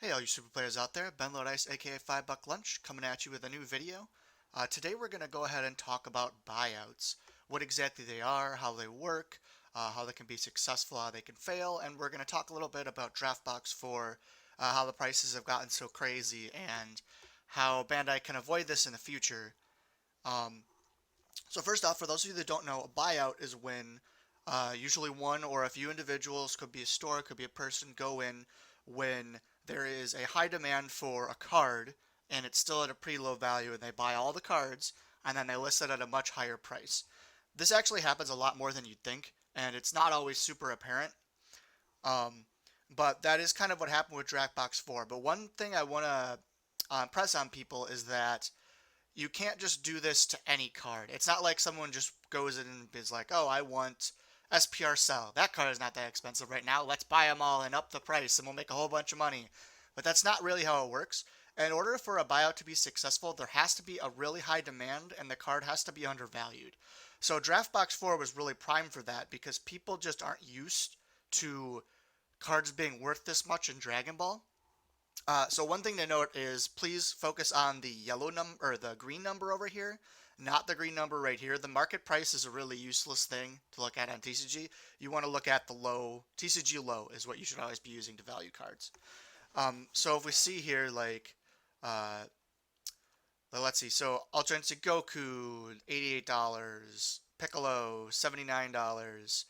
Hey all you super players out there, Ben Lodice aka 5 Buck Lunch coming at you with a new video. Today we're going to go ahead and talk about buyouts, what exactly they are, how they work, how they can be successful, how they can fail, and we're going to talk a little bit about DraftBox for how the prices have gotten so crazy and how Bandai can avoid this in the future. Um, so first off, for those of you that don't know, a buyout is when usually one or a few individuals, could be a store, could be a person, go in when there is a high demand for a card and it's still at a pretty low value and they buy all the cards and then they list it at a much higher price. This actually happens a lot more than you'd think and it's not always super apparent. Um, but that is kind of what happened with DraftBox 4. But one thing I want to press on people is that you can't just do this to any card. It's not like someone just goes in and is like, oh, I want SPR Cell. That card is not that expensive right now. Let's buy them all and up the price and we'll make a whole bunch of money. But that's not really how it works. In order for a buyout to be successful, there has to be a really high demand and the card has to be undervalued. So DraftBox 4 was really prime for that because people just aren't used to cards being worth this much in Dragon Ball. So one thing to note is please focus on the yellow number or the green number over here, not the green number right here. The market price is a really useless thing to look at on TCG. You want to look at the low. TCG low is what you should always be using to value cards. So if we see here, like, uh, let's see. So Ultra Instinct Goku, $88. Piccolo, $79.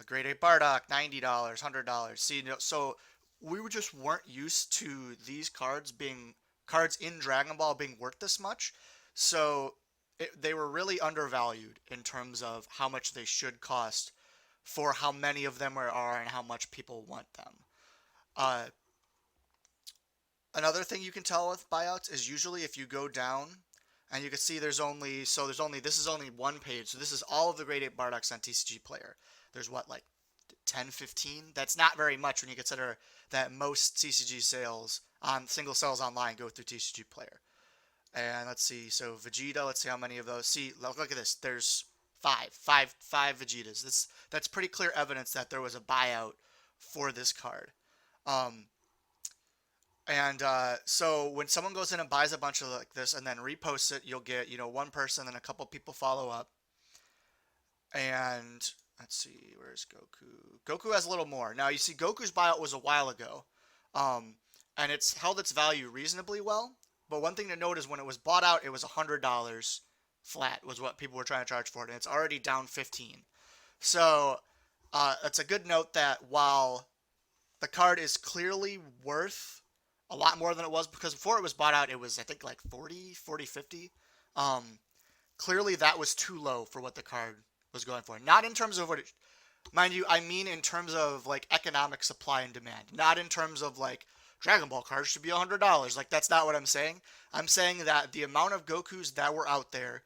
A Grade 8 Bardock, $90, $100. See, so we just weren't used to these cards being cards in Dragon Ball being worth this much. So they were really undervalued in terms of how much they should cost for how many of them there are and how much people want them. Uh, Another thing you can tell with buyouts is usually if you go down and you can see this is only one page. So this is all of the grade 8 Bardocks on TCG Player. There's what, like 10, 15? That's not very much when you consider that most TCG sales on single sales online go through TCG Player. And let's see, so Vegeta, let's see how many of those. See, look at this. There's five Vegetas. That's pretty clear evidence that there was a buyout for this card. Um, so when someone goes in and buys a bunch of like this and then reposts it, you'll get, one person and a couple people follow up. And let's see, where's Goku? Goku has a little more. Now you see Goku's buyout was a while ago. Um, and it's held its value reasonably well. But one thing to note is when it was bought out, it was $100 flat was what people were trying to charge for it, and it's already down 15. So it's a good note that while the card is clearly worth a lot more than it was because before it was bought out, it was I think like 40, 50. Um, Clearly that was too low for what the card was going for. Not in terms of what it, mind you, I mean in terms of like economic supply and demand. Not in terms of like Dragon Ball cards should be $100. Like that's not what I'm saying. I'm saying that the amount of Gokus that were out there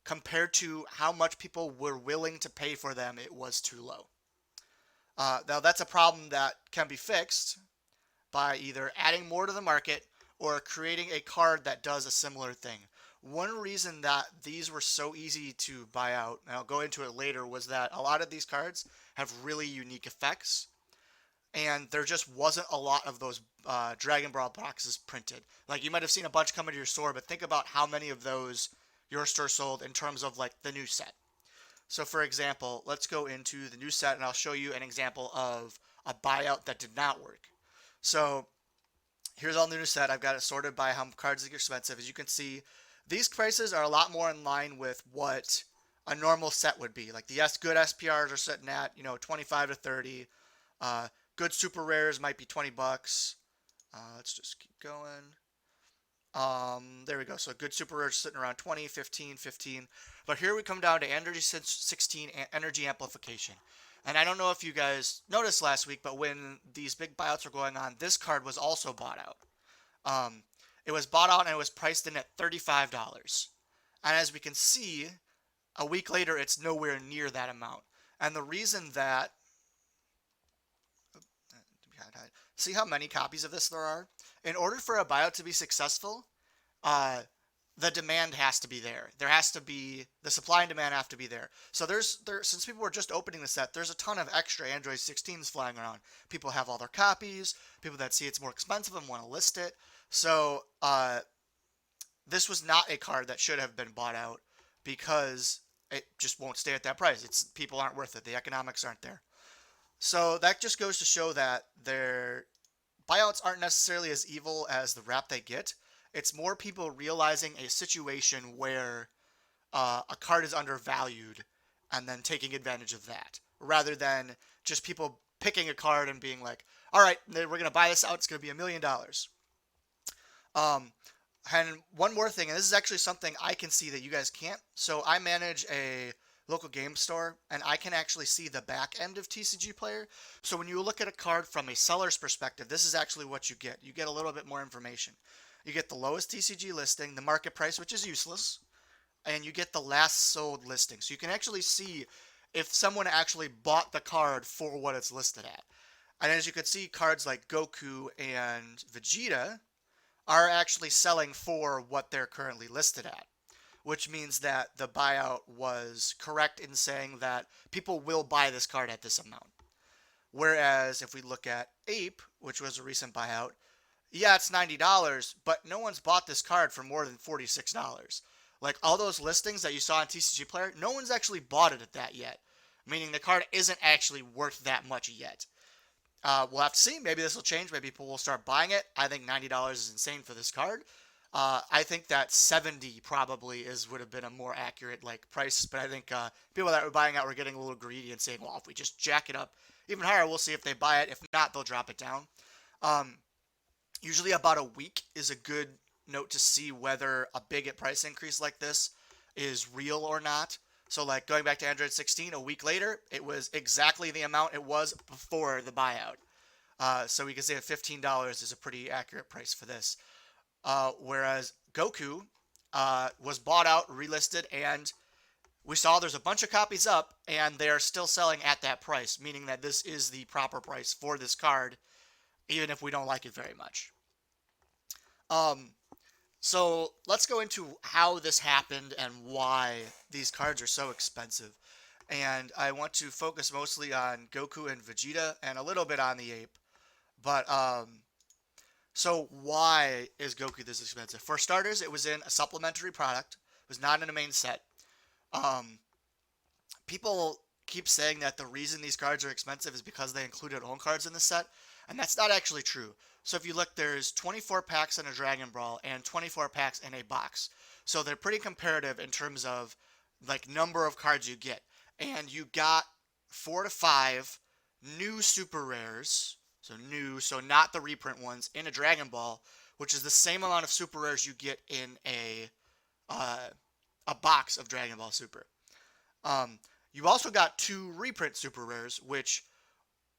compared to how much people were willing to pay for them, it was too low. Now that's a problem that can be fixed by either adding more to the market or creating a card that does a similar thing. One reason that these were so easy to buy out, and I'll go into it later, was that a lot of these cards have really unique effects, and there just wasn't a lot of those Dragon Ball boxes printed. Like you might have seen a bunch come into your store, but think about how many of those your store sold in terms of like the new set. So for example, let's go into the new set and I'll show you an example of a buyout that did not work. So here's all the new set. I've got it sorted by how cards are expensive. As you can see, these prices are a lot more in line with what a normal set would be. Like the good SPRs are sitting at 25 to 30. Good super rares might be 20 bucks. Let's just keep going. There we go. So good super rares sitting around 20, 15, 15. But here we come down to Energy 16 Energy Amplification. And I don't know if you guys noticed last week, but when these big buyouts were going on, this card was also bought out. It was bought out and it was priced in at $35. And as we can see, a week later, it's nowhere near that amount. And the reason that, see how many copies of this there are? In order for a buyout to be successful, uh, the demand has to be there. There has to be the supply and demand have to be there. So since people were just opening the set, there's a ton of extra Android 16s flying around. People have all their copies. People that see it's more expensive and want to list it. So this was not a card that should have been bought out because it just won't stay at that price. It's people aren't worth it. The economics aren't there. So that just goes to show that their buyouts aren't necessarily as evil as the rap they get. It's more people realizing a situation where a card is undervalued and then taking advantage of that, rather than just people picking a card and being like, all right, we're going to buy this out. It's going to be $1,000,000. Um, and one more thing, and this is actually something I can see that you guys can't. So I manage a local game store, and I can actually see the back end of TCG Player. So when you look at a card from a seller's perspective, this is actually what you get. You get a little bit more information. You get the lowest TCG listing, the market price, which is useless, and you get the last sold listing. So you can actually see if someone actually bought the card for what it's listed at. And as you can see, cards like Goku and Vegeta are actually selling for what they're currently listed at, which means that the buyout was correct in saying that people will buy this card at this amount. Whereas if we look at Ape, which was a recent buyout, yeah, it's $90, but no one's bought this card for more than $46. Like all those listings that you saw on TCG Player, no one's actually bought it at that yet, meaning the card isn't actually worth that much yet. We'll have to see. Maybe this will change. Maybe people will start buying it. I think $90 is insane for this card. I think that 70 probably would have been a more accurate price, but I think people that were buying out were getting a little greedy and saying, well, if we just jack it up even higher, we'll see if they buy it. If not, they'll drop it down. Usually about a week is a good note to see whether a big price increase like this is real or not. So like going back to Android 16, a week later, it was exactly the amount it was before the buyout. So we can say that $15 is a pretty accurate price for this. Whereas Goku was bought out, relisted, and we saw there's a bunch of copies up, and they are still selling at that price, meaning that this is the proper price for this card, even if we don't like it very much. So let's go into how this happened and why these cards are so expensive. And I want to focus mostly on Goku and Vegeta and a little bit on the Ape. But, so why is Goku this expensive? For starters, it was in a supplementary product. It was not in a main set. People keep saying that the reason these cards are expensive is because they included own cards in the set, and that's not actually true. So if you look, there's 24 packs in a Dragon Ball and 24 packs in a box. So they're pretty comparative in terms of number of cards you get. And you got 4 to 5 new super rares, so new, so not the reprint ones, in a Dragon Ball, which is the same amount of super rares you get in a box of Dragon Ball Super. You also got 2 reprint super rares, which,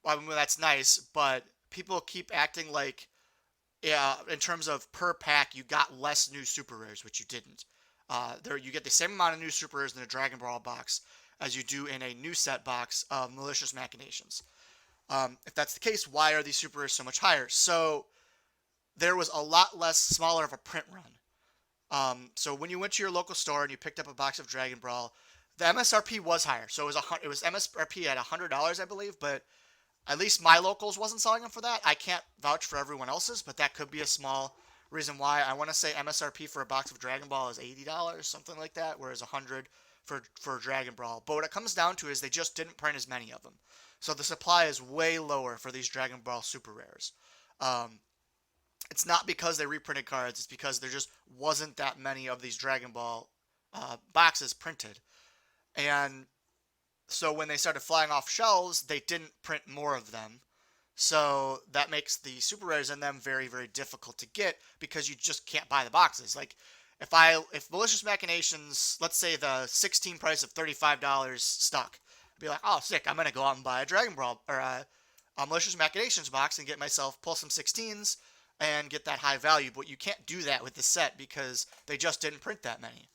I mean, that's nice, but people keep acting like, yeah, in terms of per pack, you got less new super rares, which you didn't. You get the same amount of new super rares in a Dragon Ball box as you do in a new set box of Malicious Machinations. If that's the case, why are these super rares so much higher? So there was a lot less smaller of a print run. So when you went to your local store and you picked up a box of Dragon Ball, the MSRP was higher. So it was MSRP at $100, I believe, but at least my locals wasn't selling them for that. I can't vouch for everyone else's, but that could be a small reason why. I want to say MSRP for a box of Dragon Ball is $80, something like that, whereas $100 for Dragon Ball. But what it comes down to is they just didn't print as many of them. So the supply is way lower for these Dragon Ball Super Rares. It's not because they reprinted cards, it's because there just wasn't that many of these Dragon Ball boxes printed. And so when they started flying off shelves, they didn't print more of them. So that makes the super rares in them very, very difficult to get because you just can't buy the boxes. Like if Malicious Machinations, let's say the 16 price of $35 stuck, I'd be like, oh, sick, I'm gonna go out and buy a Dragon Ball or a Malicious Machinations box and get myself pull some 16s and get that high value. But you can't do that with the set because they just didn't print that many.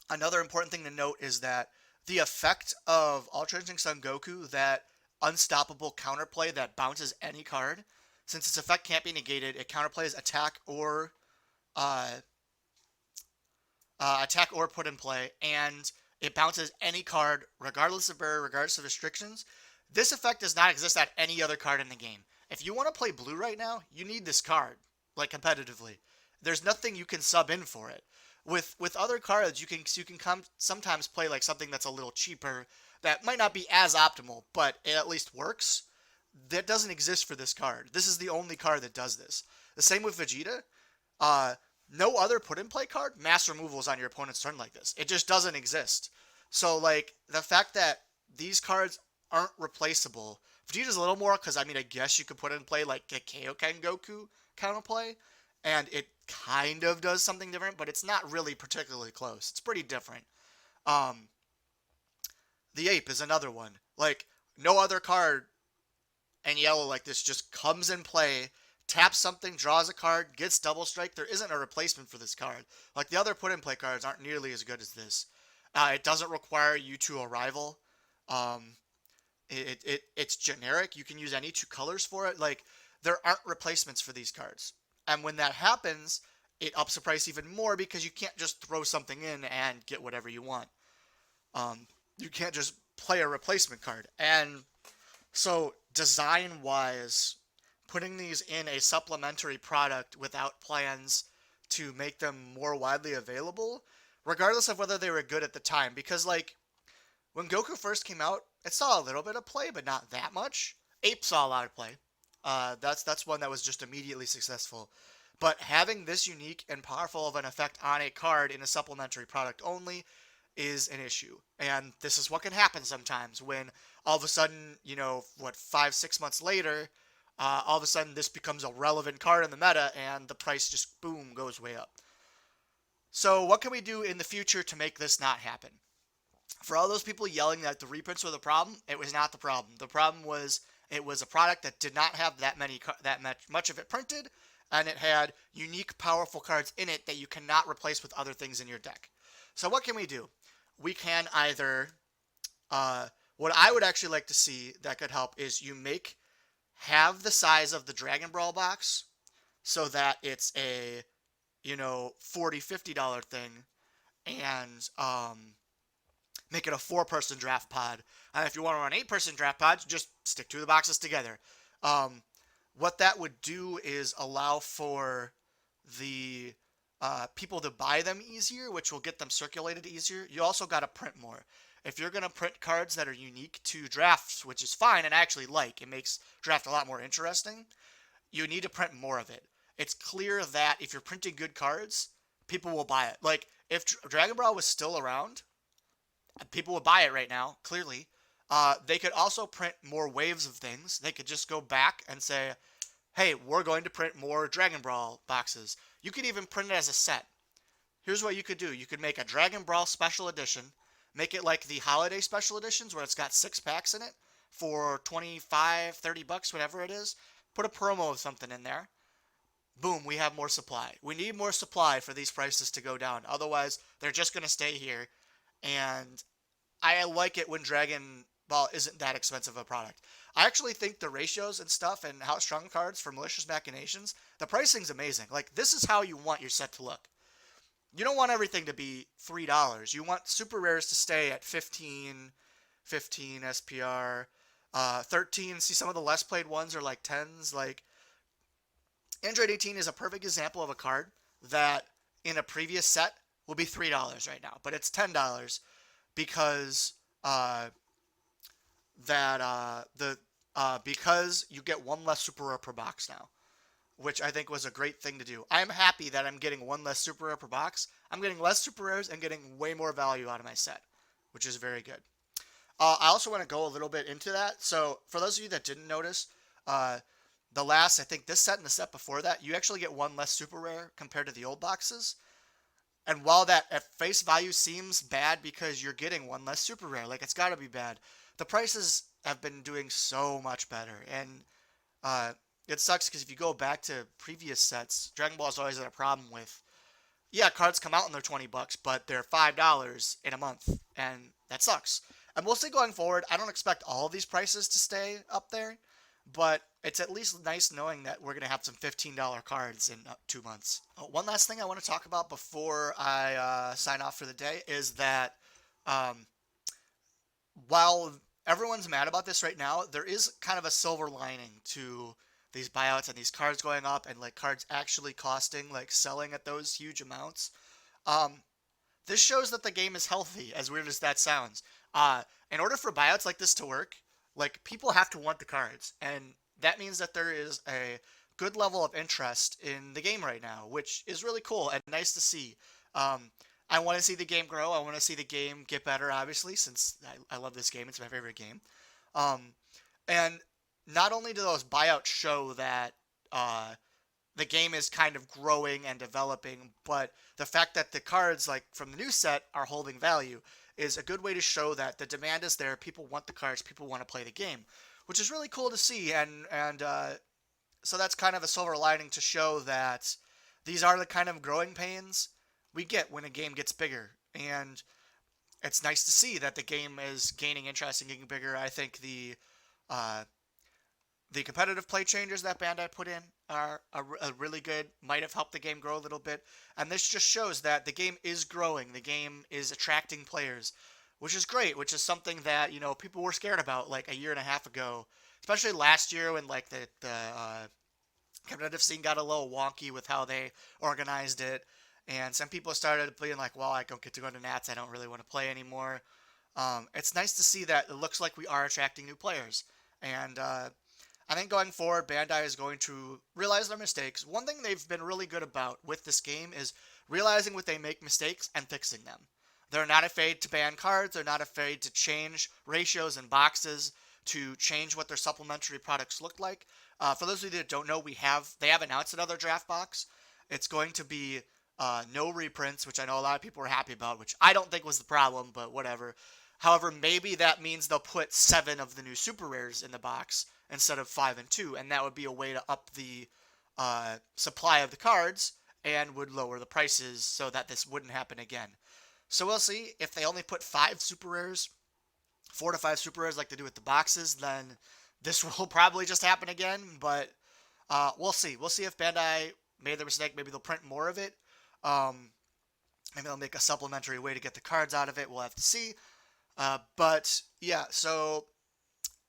Another important thing to note is that the effect of Ultra Instinct Son Goku, that unstoppable counterplay that bounces any card, since its effect can't be negated, it counterplays attack or attack or put in play, and it bounces any card, regardless of barrier, regardless of restrictions. This effect does not exist at any other card in the game. If you want to play blue right now, you need this card, like competitively. There's nothing you can sub in for it. With other cards, you can come sometimes play like something that's a little cheaper that might not be as optimal, but it at least works. That doesn't exist for this card. This is the only card that does this. The same with Vegeta. Uh, no other put in play card mass removals on your opponent's turn like this. It just doesn't exist. So like the fact that these cards aren't replaceable. Vegeta's a little more because I mean I guess you could put in play like a Kaioken Goku counterplay, and it kind of does something different, but it's not really particularly close. It's pretty different. Um, the Ape is another one. Like no other card and yellow like this just comes in play, taps something, draws a card, gets double strike. There isn't a replacement for this card. Like the other put in play cards aren't nearly as good as this. It doesn't require you to arrival. Um, it's generic. You can use any two colors for it. Like there aren't replacements for these cards. And when that happens, it ups the price even more because you can't just throw something in and get whatever you want. You can't just play a replacement card. And so design wise, putting these in a supplementary product without plans to make them more widely available, regardless of whether they were good at the time, because like when Goku first came out, it saw a little bit of play, but not that much. Ape saw a lot of play. That's one that was just immediately successful. But having this unique and powerful of an effect on a card in a supplementary product only is an issue. And this is what can happen sometimes when all of a sudden, 5, 6 months later, all of a sudden this becomes a relevant card in the meta and the price just boom goes way up. So what can we do in the future to make this not happen? For all those people yelling that the reprints were the problem, it was not the problem. The problem was it was a product that did not have that much of it printed, and it had unique, powerful cards in it that you cannot replace with other things in your deck. So what can we do? We can either, what I would actually like to see that could help is you have the size of the Dragon Brawl box so that it's a, $40, $50 thing, and make it a 4-person draft pod. And if you want to run 8-person draft pods, just stick 2 of the boxes together. What that would do is allow for the people to buy them easier, which will get them circulated easier. You also got to print more. If you're going to print cards that are unique to drafts, which is fine and I actually like, it makes draft a lot more interesting, you need to print more of it. It's clear that if you're printing good cards, people will buy it. Like, if Dragon Ball was still around, people would buy it right now, clearly. They could also print more waves of things. They could just go back and say, hey, we're going to print more Dragon Brawl boxes. You could even print it as a set. Here's what you could do. You could make a Dragon Brawl special edition, make it like the holiday special editions where it's got 6 packs in it for 25, 30 bucks, whatever it is. Put a promo of something in there. Boom, we have more supply. We need more supply for these prices to go down. Otherwise, they're just going to stay here. And I like it when Dragon Ball isn't that expensive a product. I actually think the ratios and stuff and how strong cards for Malicious Machinations, the pricing's amazing. Like, this is how you want your set to look. You don't want everything to be $3. You want super rares to stay at 15 SPR, 13. See, some of the less played ones are like 10s. Like, Android 18 is a perfect example of a card that in a previous set will be $3 right now, but it's $10 because because you get 1 less super rare per box now, which I think was a great thing to do. I'm happy that I'm getting 1 less super rare per box. I'm getting less super rares and getting way more value out of my set, which is very good. I also want to go a little bit into that. So for those of you that didn't notice, I think this set and the set before that, you actually get 1 less super rare compared to the old boxes. And while that at face value seems bad because you're getting 1 less super rare, like it's got to be bad, the prices have been doing so much better. And it sucks because if you go back to previous sets, Dragon Ball has always had a problem with, yeah, cards come out and they're 20 bucks, but they're $5 in a month, and that sucks. And we'll see going forward, I don't expect all of these prices to stay up there, but it's at least nice knowing that we're going to have some $15 cards in 2 months. One last thing I want to talk about before I sign off for the day is that um, while everyone's mad about this right now, there is kind of a silver lining to these buyouts and these cards going up and like cards actually costing like selling at those huge amounts. Um, this shows that the game is healthy, as weird as that sounds. Uh, in order for buyouts like this to work, like people have to want the cards, and that means that there is a good level of interest in the game right now, which is really cool and nice to see. I want to see the game grow. I want to see the game get better, obviously, since I love this game. It's my favorite game. Um, and not only do those buyouts show that uh, the game is kind of growing and developing, but the fact that the cards like from the new set are holding value is a good way to show that the demand is there. People want the cards. People want to play the game, which is really cool to see. And so that's kind of a silver lining to show that these are the kind of growing pains we get when a game gets bigger. And it's nice to see that the game is gaining interest and getting bigger. I think uh, the competitive play changes that Bandai put in are really good, might have helped the game grow a little bit. And this just shows that the game is growing. The game is attracting players, which is great, which is something that, people were scared about like a year and a half ago, especially last year when like the competitive scene got a little wonky with how they organized it. And some people started being like, well, I don't get to go to Nats. I don't really want to play anymore. It's nice to see that it looks like we are attracting new players. And I think going forward, Bandai is going to realize their mistakes. One thing they've been really good about with this game is realizing when they make mistakes and fixing them. They're not afraid to ban cards. They're not afraid to change ratios and boxes to change what their supplementary products look like. For those of you that don't know, they have announced another draft box. It's going to be no reprints, which I know a lot of people were happy about, which I don't think was the problem, but whatever. However, maybe that means they'll put 7 of the new super rares in the box instead of 5 and 2, and that would be a way to up the supply of the cards and would lower the prices so that this wouldn't happen again. So we'll see. If they only put 5 super rares, 4 to 5 super rares like they do with the boxes, then this will probably just happen again, but we'll see. We'll see if Bandai made the mistake. Maybe they'll print more of it. Um, Maybe they'll make a supplementary way to get the cards out of it. We'll have to see. But yeah, so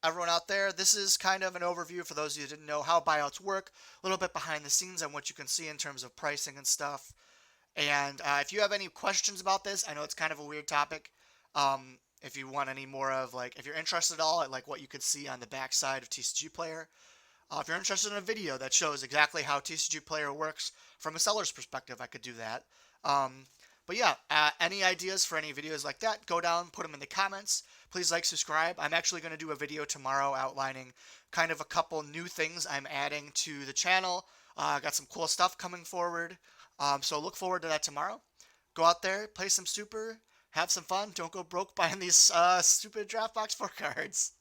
everyone out there, this is kind of an overview for those of you who didn't know how buyouts work, a little bit behind the scenes on what you can see in terms of pricing and stuff. And if you have any questions about this, I know it's kind of a weird topic. If you want any more of like, if you're interested at all at like what you could see on the backside of TCG Player, if you're interested in a video that shows exactly how TCG Player works from a seller's perspective, I could do that. Um, but yeah, any ideas for any videos like that, go down, put them in the comments. Please like, subscribe. I'm actually going to do a video tomorrow outlining kind of a couple new things I'm adding to the channel. Got some cool stuff coming forward. So look forward to that tomorrow. Go out there, play some super, have some fun. Don't go broke buying these stupid draft box 4 cards.